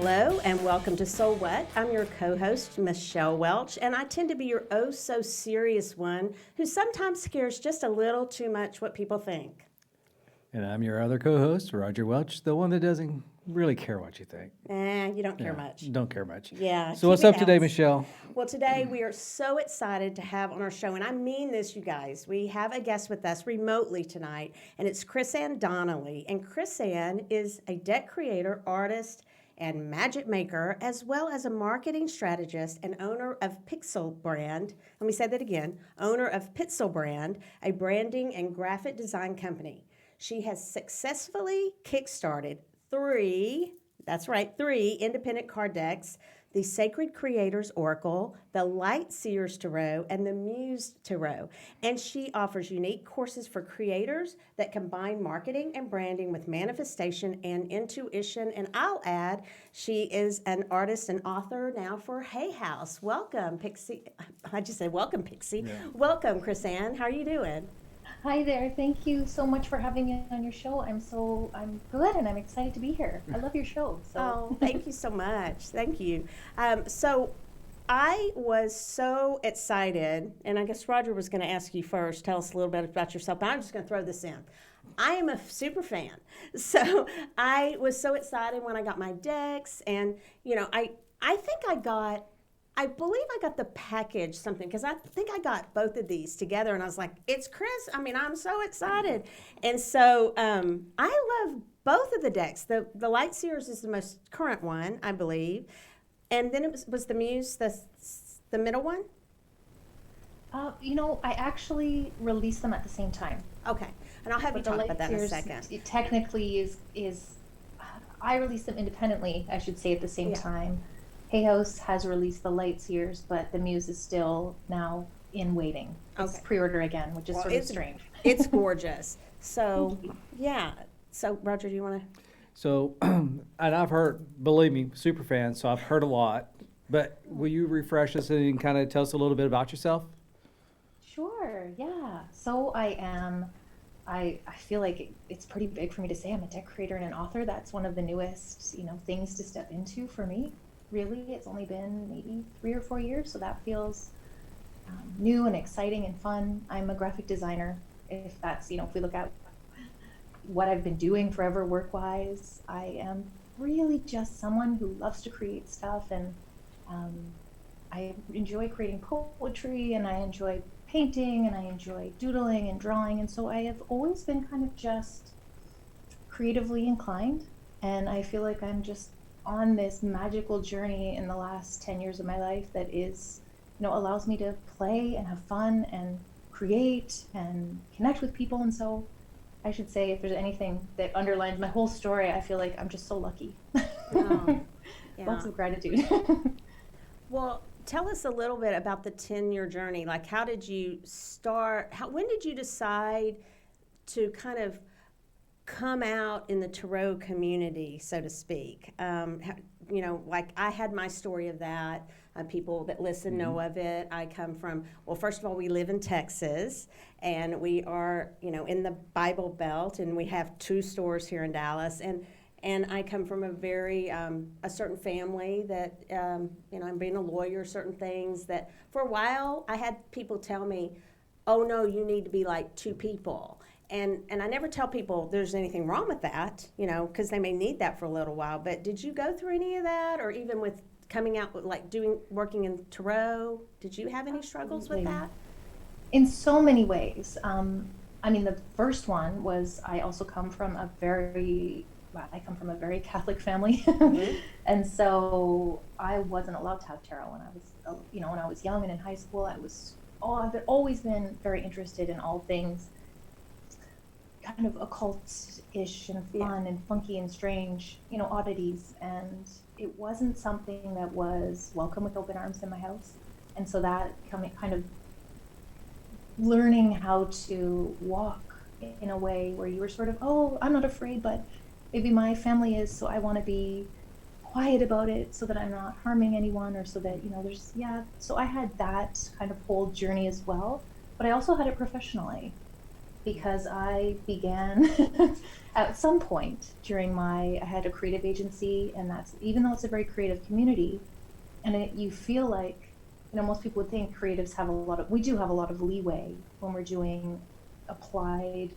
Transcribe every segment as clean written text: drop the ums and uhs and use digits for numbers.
Hello and welcome to SoulWhat. I'm your co-host, Michelle Welch, and I tend to be your oh-so-serious one who sometimes cares just a little too much what people think. And I'm your other co-host, Roger Welch, the one that doesn't really care what you think. You don't care much. Don't care much. Yeah. So what's up today, Michelle? Well, today we are so excited to have on our show, and I mean this, you guys. We have a guest with us remotely tonight, and it's ChrisAnne Donnelly. And ChrisAnne is a deck creator, artist, and magic maker, as well as a marketing strategist and owner of Pixel Brand. Let me say that again. Owner of Pixel Brand, a branding and graphic design company. She has successfully kickstarted three independent card decks: the Sacred Creators Oracle, the Light Seers Tarot, and the Muse Tarot. And she offers unique courses for creators that combine marketing and branding with manifestation and intuition. And I'll add, she is an artist and author now for Hay House. Welcome, Pixie. I just said welcome, Pixie. Yeah. Welcome, ChrisAnne. How are you doing? Hi there. Thank you so much for having me on your show. I'm good and I'm excited to be here. I love your show. Oh, thank you so much. Thank you. So I was so excited, and I guess Roger was going to ask you first, tell us a little bit about yourself, but I'm just going to throw this in. I am a super fan. So I was so excited when I got my decks, and, I believe I got the package something, because I think I got both of these together, and I was like, it's Chris. I'm so excited. And so I love both of the decks. The Light Seers is the most current one, I believe. And then it was the Muse, the middle one? I actually released them at the same time. Okay. And I'll have you talk about that in a second. It technically is I released them independently, I should say, at the same time. Hay House has released the Light Seers, but the Muse is still now in waiting. It's pre-order again, which is sort of strange. It's gorgeous. So, yeah. So, Roger, do you want to? So, and I've heard, believe me, super fan, so I've heard a lot. But will you refresh us and kind of tell us a little bit about yourself? Sure, yeah. So I feel like it's pretty big for me to say I'm a deck creator and an author. That's one of the newest, things to step into for me. Really, it's only been maybe 3 or 4 years, so that feels new and exciting and fun. I'm a graphic designer. If that's, if we look at what I've been doing forever work-wise, I am really just someone who loves to create stuff, and I enjoy creating poetry, and I enjoy painting, and I enjoy doodling and drawing, and so I have always been kind of just creatively inclined, and I feel like I'm just on this magical journey in the last 10 years of my life that is, allows me to play and have fun and create and connect with people. And so I should say, if there's anything that underlines my whole story, I feel like I'm just so lucky. Oh, yeah. Lots of gratitude. Well, tell us a little bit about the 10-year journey. Like, how did you start? When did you decide to kind of come out in the tarot community, so to speak? Like I had my story of that. People that listen know of it. I come from, well, first of all, we live in Texas, and we are, in the Bible Belt, and we have 2 stores here in Dallas. And I come from a very, a certain family that, I'm being a lawyer, certain things that for a while I had people tell me, oh no, you need to be like 2 people. And I never tell people there's anything wrong with that, because they may need that for a little while. But did you go through any of that, or even with coming out with working in tarot? Did you have any struggles with that? In so many ways. The first one was I also come from a very Catholic family, and so I wasn't allowed to have tarot when I was young and in high school. I've always been very interested in all things kind of occult-ish and fun and funky and strange, oddities, and it wasn't something that was welcome with open arms in my house. And so that kind of learning how to walk in a way where you were sort of, oh, I'm not afraid, but maybe my family is, so I want to be quiet about it so that I'm not harming anyone, or so that, so I had that kind of whole journey as well, but I also had it professionally. because I began at some point during I had a creative agency, and that's, even though it's a very creative community, and you feel like, most people would think creatives have we do have a lot of leeway when we're doing applied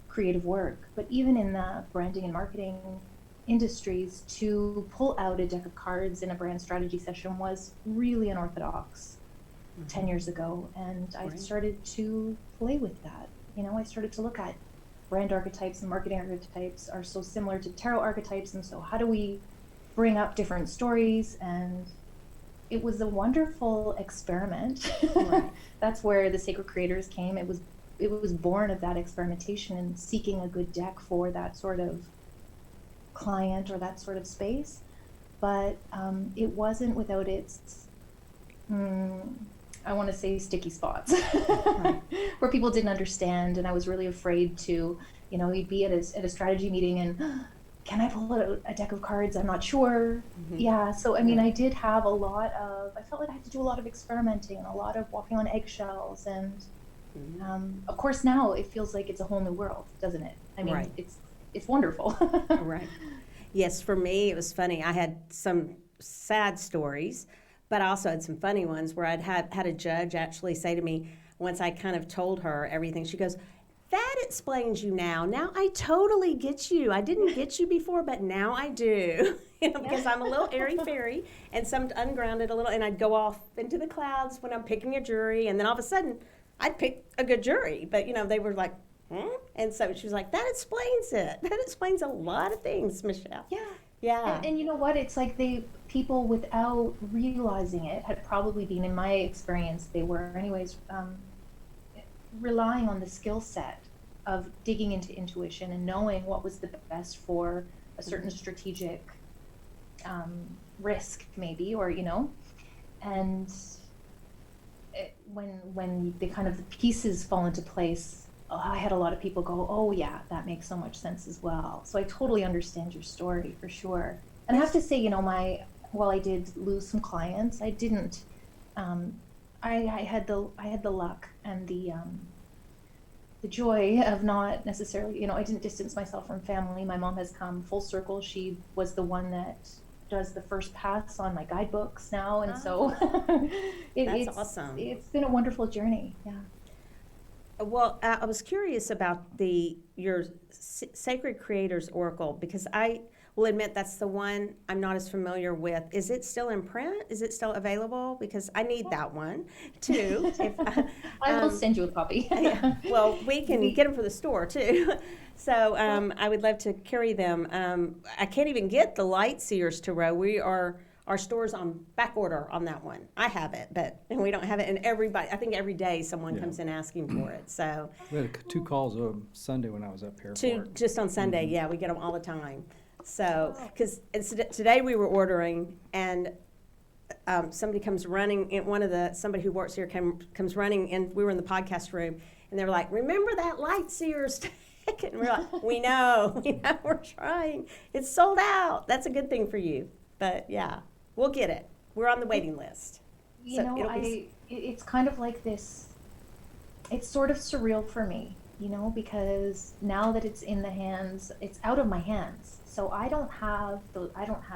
creative work, but even in the branding and marketing industries, to pull out a deck of cards in a brand strategy session was really unorthodox 10 years ago. And I started to play with that. I started to look at brand archetypes and marketing archetypes are so similar to tarot archetypes. And so how do we bring up different stories? And it was a wonderful experiment. Right. That's where the Sacred Creators came. It was born of that experimentation and seeking a good deck for that sort of client or that sort of space. But it wasn't without its, I want to say, sticky spots, right, where people didn't understand. And I was really afraid to, you'd be at a strategy meeting and, can I pull out a deck of cards? I'm not sure. Mm-hmm. Yeah. So, I mean, I did have I felt like I had to do a lot of experimenting and a lot of walking on eggshells. And of course, now it feels like it's a whole new world, doesn't it? I mean, right. It's wonderful. Right. Yes, for me, it was funny. I had some sad stories, but I also had some funny ones where I'd had a judge actually say to me, once I kind of told her everything, she goes, "That explains you now. Now I totally get you. I didn't get you before, but now I do." Because I'm a little airy-fairy and some ungrounded a little, and I'd go off into the clouds when I'm picking a jury, and then all of a sudden, I'd pick a good jury. But, they were like, And so she was like, "That explains it. That explains a lot of things, Michelle." Yeah. Yeah. And you know what? It's like people without realizing it had probably been, in my experience, they were anyways, relying on the skill set of digging into intuition and knowing what was the best for a certain strategic risk, maybe, or, and when the kind of the pieces fall into place, I had a lot of people go, "Oh yeah, that makes so much sense as well." So I totally understand your story for sure. And I have to say, while I did lose some clients, I didn't. I had the luck and the joy of not necessarily, I didn't distance myself from family. My mom has come full circle. She was the one that does the first pass on my guidebooks now, and so that's awesome. It's been a wonderful journey. Yeah. Well, I was curious about your Sacred Creators Oracle, because I will admit that's the one I'm not as familiar with. Is it still in print? Is it still available? Because I need that one too. I will send you a copy. Yeah. Well, we can get them for the store too. So I would love to carry them. I can't even get the Light Seers Tarot. Our store's on back order on that one. I have it, and we don't have it. And I think every day someone comes in asking for it. So we had 2 calls on Sunday when I was up here. Just on Sunday, yeah, we get them all the time. So, because today we were ordering, and somebody comes running. Somebody who works here comes running, and we were in the podcast room, and they were like, "Remember that Light Seers?" And we're like, "We know, we're trying. It's sold out." That's a good thing for you, but yeah. We'll get it. We're on the waiting list. It's kind of like this, it's sort of surreal for me, because now that it's in the hands, it's out of my hands. So I don't have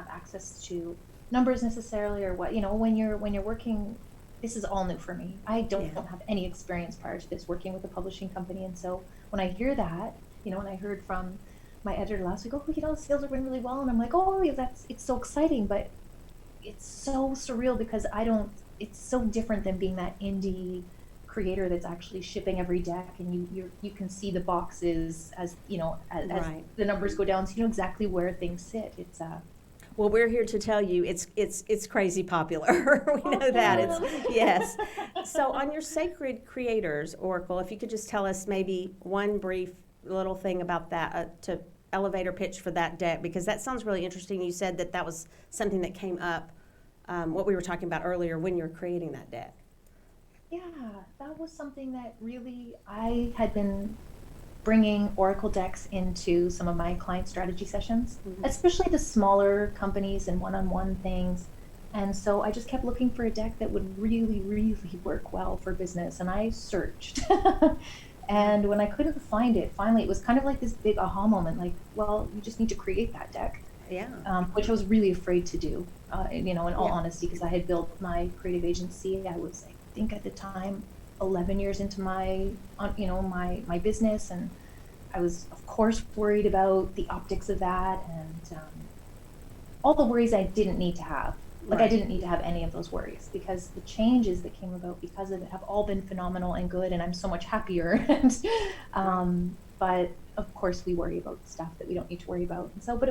access to numbers necessarily, or what, when you're working, this is all new for me. I don't have any experience prior to this working with a publishing company. And so when I hear that, when I heard from my editor last week, the sales are going really well. And I'm like, it's so exciting, but it's so surreal because it's so different than being that indie creator that's actually shipping every deck, and you can see the boxes as right. The numbers go down, so you know exactly where things sit. It's well, we're here to tell you it's crazy popular. We know that. Yes. So on your Sacred Creators Oracle, if you could just tell us maybe one brief little thing about that to elevator pitch for that deck, because that sounds really interesting. You said that was something that came up, what we were talking about earlier when you were creating that deck. Yeah, that was something that really, I had been bringing Oracle decks into some of my client strategy sessions, especially the smaller companies and one-on-one things. And so I just kept looking for a deck that would really, really work well for business. And I searched And when I couldn't find it, finally, it was kind of like this big aha moment, like, well, you just need to create that deck, Yeah. which I was really afraid to do, in all Yeah. honesty, because I had built my creative agency. I was, I think at the time, 11 years into my, my business, and I was, of course, worried about the optics of that, and all the worries I didn't need to have. Like, I Right. didn't need to have any of those worries, because the changes that came about because of it have all been phenomenal and good, and I'm so much happier. And but of course, we worry about stuff that we don't need to worry about. And so, but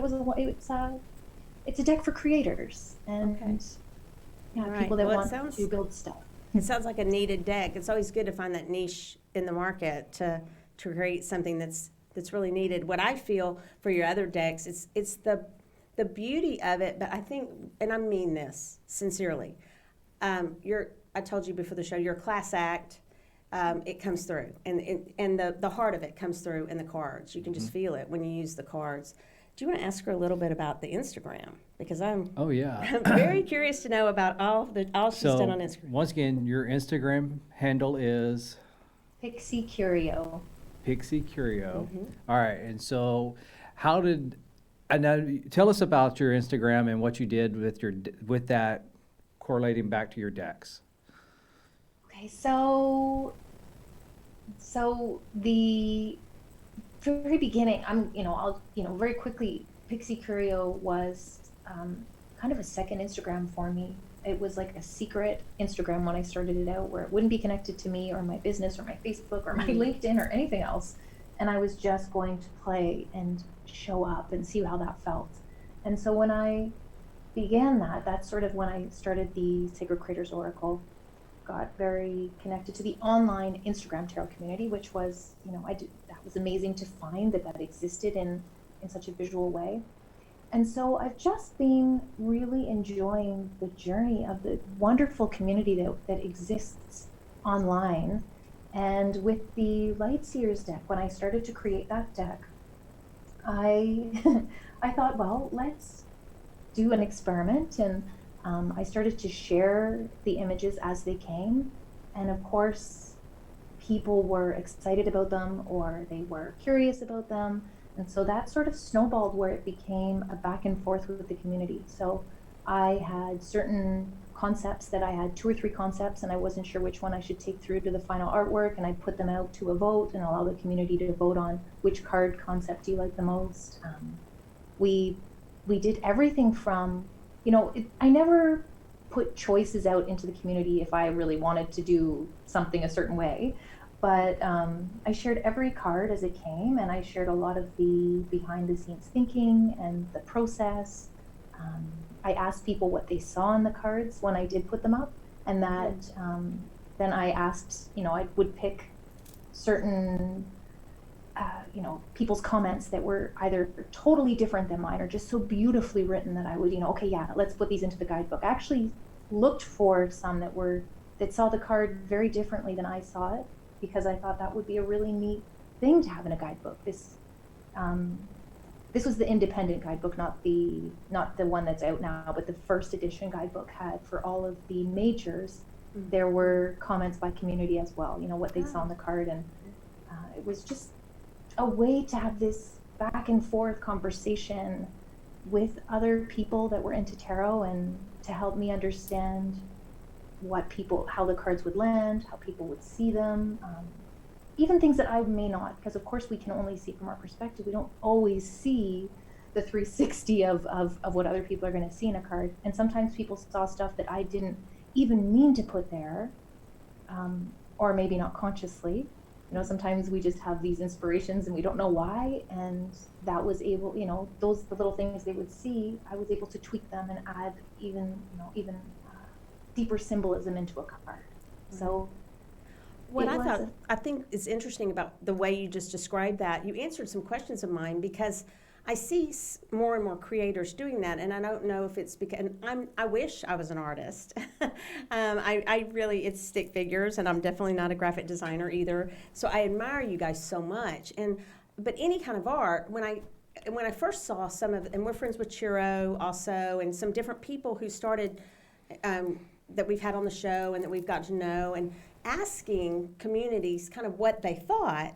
it's a deck for creators and Okay. yeah, All right. people that Well, it want sounds- to build stuff. It sounds like a needed deck. It's always good to find that niche in the market to create something that's really needed. What I feel for your other decks, it's the beauty of it, but I think, and I mean this sincerely, I told you before the show, your class act, it comes through, and the heart of it comes through in the cards. You can just feel it when you use the cards. Do you want to ask her a little bit about the Instagram? Because I'm Oh, yeah. very curious to know about all she's done on Instagram. Once again, your Instagram handle is Pixie Curio. Pixie Curio. Mm-hmm. All right, and so and now tell us about your Instagram and what you did with that correlating back to your decks. Okay, so the very beginning, I'll very quickly, Pixie Curio was kind of a second Instagram for me. It was like a secret Instagram when I started it out, where it wouldn't be connected to me or my business or my Facebook or my LinkedIn or anything else. And I was just going to play and show up and see how that felt. And so when I began that's sort of when I started the Sacred Creators Oracle, got very connected to the online Instagram tarot community, which was, that was amazing to find that existed in such a visual way. And so I've just been really enjoying the journey of the wonderful community that exists online. And with the Light Seers deck, when I started to create that deck, I I thought, well, let's do an experiment. And I started to share the images as they came. And of course, people were excited about them, or they were curious about them. And so that sort of snowballed, where it became a back and forth with the community. So I had certain concepts that I had 2 or 3 concepts, and I wasn't sure which one I should take through to the final artwork, and I put them out to a vote and allow the community to vote on which card concept do you like the most. We did everything from, I never put choices out into the community if I really wanted to do something a certain way. But I shared every card as it came, and I shared a lot of the behind the scenes thinking and the process. I asked people what they saw in the cards when I did put them up, and that then I asked, I would pick certain, people's comments that were either totally different than mine or just so beautifully written that I would, okay, yeah, let's put these into the guidebook. I actually looked for some that saw the card very differently than I saw it, because I thought that would be a really neat thing to have in a guidebook. This was the independent guidebook, not the one that's out now, but the first edition guidebook had, for all of the majors, there were comments by community as well, what they saw in the card. And it was just a way to have this back and forth conversation with other people that were into tarot, and to help me understand how the cards would land, how people would see them, even things that I may not, because of course we can only see from our perspective. We don't always see the 360 of what other people are going to see in a card. And sometimes people saw stuff that I didn't even mean to put there, or maybe not consciously. Sometimes we just have these inspirations and we don't know why, and that was able, the little things they would see, I was able to tweak them and add even deeper symbolism into a card. So what I think is interesting about the way you just described that, you answered some questions of mine, because I see more and more creators doing that, and I don't know if it's because I wish I was an artist. I really, it's stick figures, and I'm definitely not a graphic designer either. So I admire you guys so much, but any kind of art, when I first saw some of, and we're friends with Chiro also, and some different people who started that we've had on the show and that we've got to know, and asking communities kind of what they thought,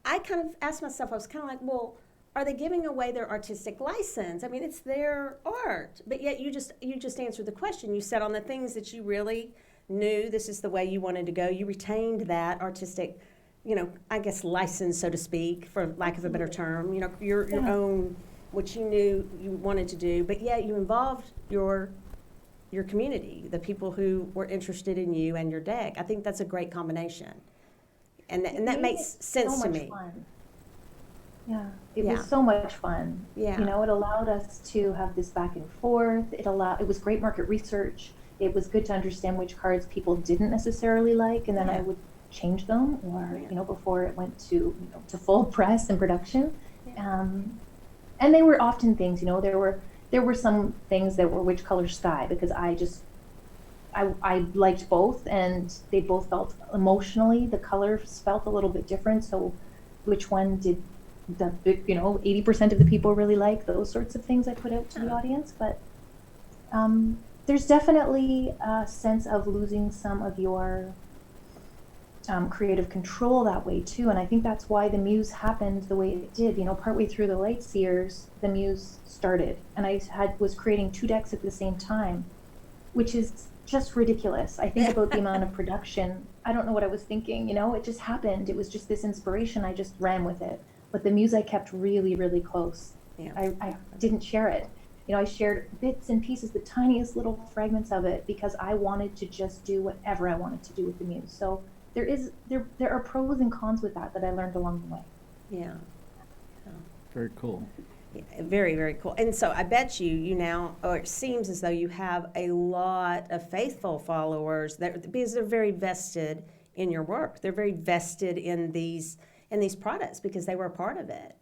I kind of asked myself, I was kind of like, well, are they giving away their artistic license? I mean, it's their art, but yet you just answered the question. You said on the things that you really knew this is the way you wanted to go, you retained that artistic, I guess license, so to speak, for lack of a better term. Your own, what you knew you wanted to do, but yet you involved your community, the people who were interested in you and your deck. I think that's a great combination, and that makes sense to me. Fun. Yeah, it was so much fun. Yeah. It allowed us to have this back and forth. It was great market research. It was good to understand which cards people didn't necessarily like, and then I would change them, or before it went to full press and production. And they were often things, there were some things that were which color sky, because I liked both, and they both felt emotionally, the colors felt a little bit different. So which one did the 80% of the people really like, those sorts of things I put out to the audience. But there's definitely a sense of losing some of your creative control that way too. And I think that's why the Muse happened the way it did. Partway through the Light Seers, the Muse started, and I was creating 2 decks at the same time, which is just ridiculous. I think about the amount of production. I don't know what I was thinking, it just happened. It was just this inspiration. I just ran with it. But the Muse I kept really, really close. Yeah. I didn't share it. I shared bits and pieces, the tiniest little fragments of it, because I wanted to just do whatever I wanted to do with the Muse. So there are pros and cons with that I learned along the way. Yeah. Very cool. Yeah, very, very cool. And so I bet you now, or it seems as though you have a lot of faithful followers because they're very vested in your work. They're very vested in these products because they were a part of it.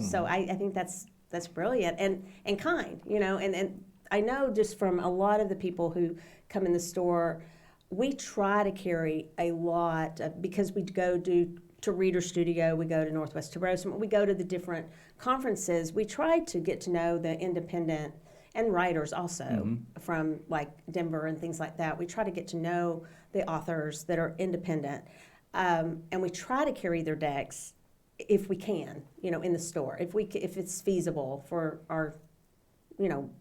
So I think that's brilliant and kind. And I know just from a lot of the people who come in the store, we try to carry a lot because we go to Reader Studio, we go to Northwest Tarosa, we go to the different conferences. We try to get to know the independent and writers also from like Denver and things like that. We try to get to know the authors that are independent, and we try to carry their decks if we can, in the store, if it's feasible for our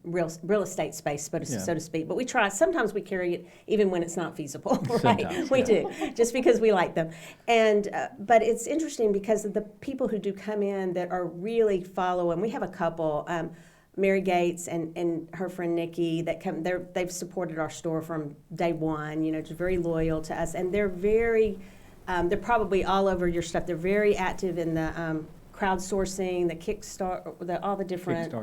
real estate space, so to speak. But we try. Sometimes we carry it even when it's not feasible, right? We do, just because we like them. And but it's interesting because of the people who do come in that are really following. We have a couple, Mary Gates and her friend Nikki, that come. They've supported our store from day one. Just very loyal to us, and they're very. They're probably all over your stuff. They're very active in the crowdsourcing, the Kickstarter, all the different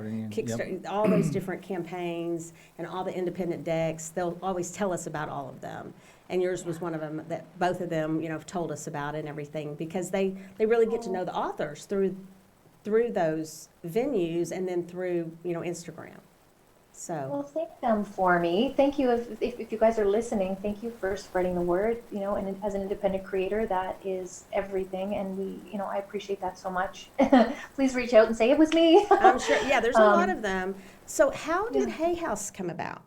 all those different campaigns and all the independent decks. They'll always tell us about all of them, and yours was one of them that both of them told us about and everything, because they really get to know the authors through those venues and then through Instagram. So well, thank them for me. Thank you if you guys are listening. Thank you for spreading the word. And as an independent creator, that is everything, and we I appreciate that so much. Please reach out and say it was me. I'm sure. Yeah, there's a lot of them. So how did Hay House come about?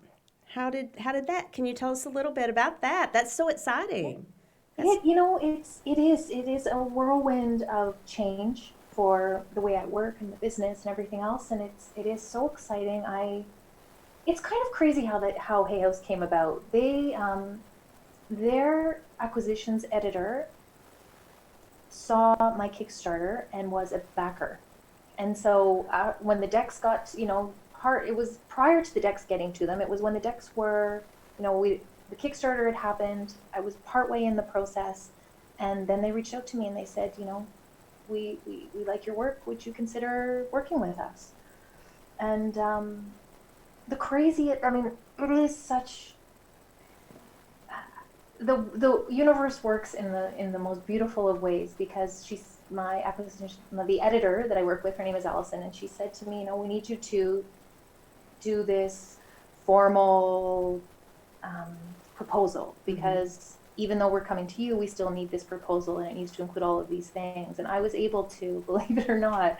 How did that? Can you tell us a little bit about that? That's so exciting. It is a whirlwind of change for the way I work and the business and everything else, and it is so exciting. It's kind of crazy how Hay House came about. They their acquisitions editor saw my Kickstarter and was a backer, and so when the decks got it was prior to the decks getting to them. It was when the decks were the Kickstarter had happened. I was partway in the process, and then they reached out to me and they said, we like your work. Would you consider working with us? And it is such. The universe works in the most beautiful of ways, because she's my acquisition, the editor that I work with. Her name is Allison, and she said to me, we need you to do this formal proposal, because even though we're coming to you, we still need this proposal, and it needs to include all of these things. And I was able to, believe it or not,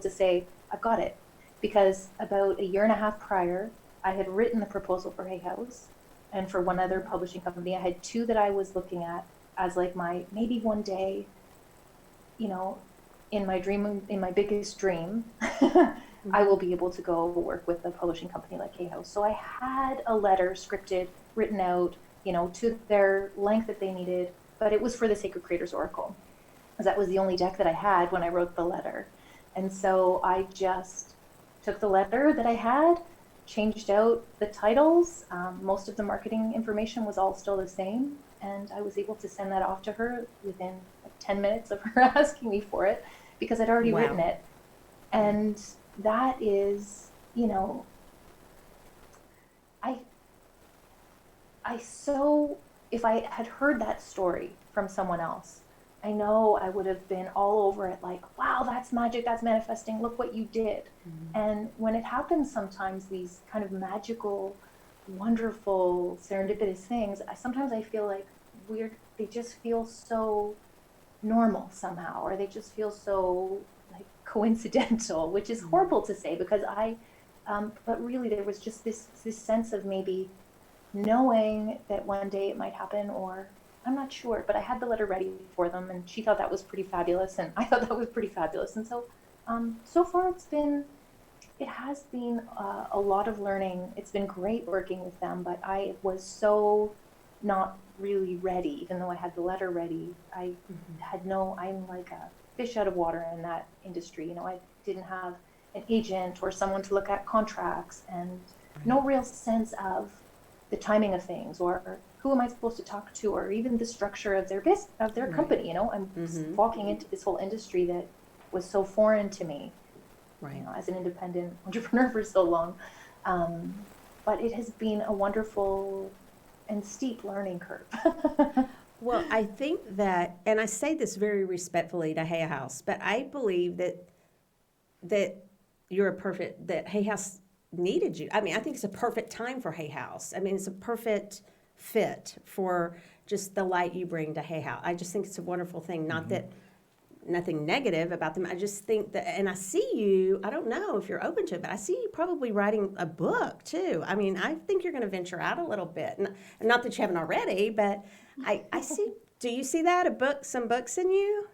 say, I've got it. Because about a year and a half prior, I had written the proposal for Hay House, and for one other publishing company. I had two that I was looking at as like my, maybe one day, you know, in my dream, in my biggest dream, I will be able to go work with a publishing company like Hay House. So I had a letter scripted, written out, you know, to their length that they needed, but it was for the Sacred Creators Oracle, because that was the only deck that I had when I wrote the letter. And so I just took the letter that I had, changed out the titles. Most of the marketing information was all still the same. And I was able to send that off to her within like 10 minutes of her asking me for it, because I'd already written it. And that is, you know, if I had heard that story from someone else, I know I would have been all over it, like, wow, that's magic, that's manifesting, look what you did. And when it happens sometimes, these kind of magical, wonderful, serendipitous things, sometimes I feel like they just feel so normal somehow, or they just feel so like coincidental, which is horrible to say, because but really there was just this sense of maybe knowing that one day it might happen, or I'm not sure, but I had the letter ready for them, and she thought that was pretty fabulous, and I thought that was pretty fabulous. And so, so far it has been a lot of learning. It's been great working with them, but I was so not really ready, even though I had the letter ready. I'm like a fish out of water in that industry. You know, I didn't have an agent or someone to look at contracts, and no real sense of the timing of things, or who am I supposed to talk to, or even the structure of their company. You know, I'm walking into this whole industry that was so foreign to me, you know, as an independent entrepreneur for so long. But it has been a wonderful and steep learning curve. Well, I think that, and I say this very respectfully to Hay House, but I believe that that Hay House needed you. I mean, I think it's a perfect time for Hay House. I mean, it's a perfect fit for just the light you bring to Hay House. I just think it's a wonderful thing. Not that nothing negative about them. I just think that, and I see you, I don't know if you're open to it, but I see you probably writing a book too. I mean, I think you're going to venture out a little bit. And not that you haven't already, but I see, do you see that, some books in you?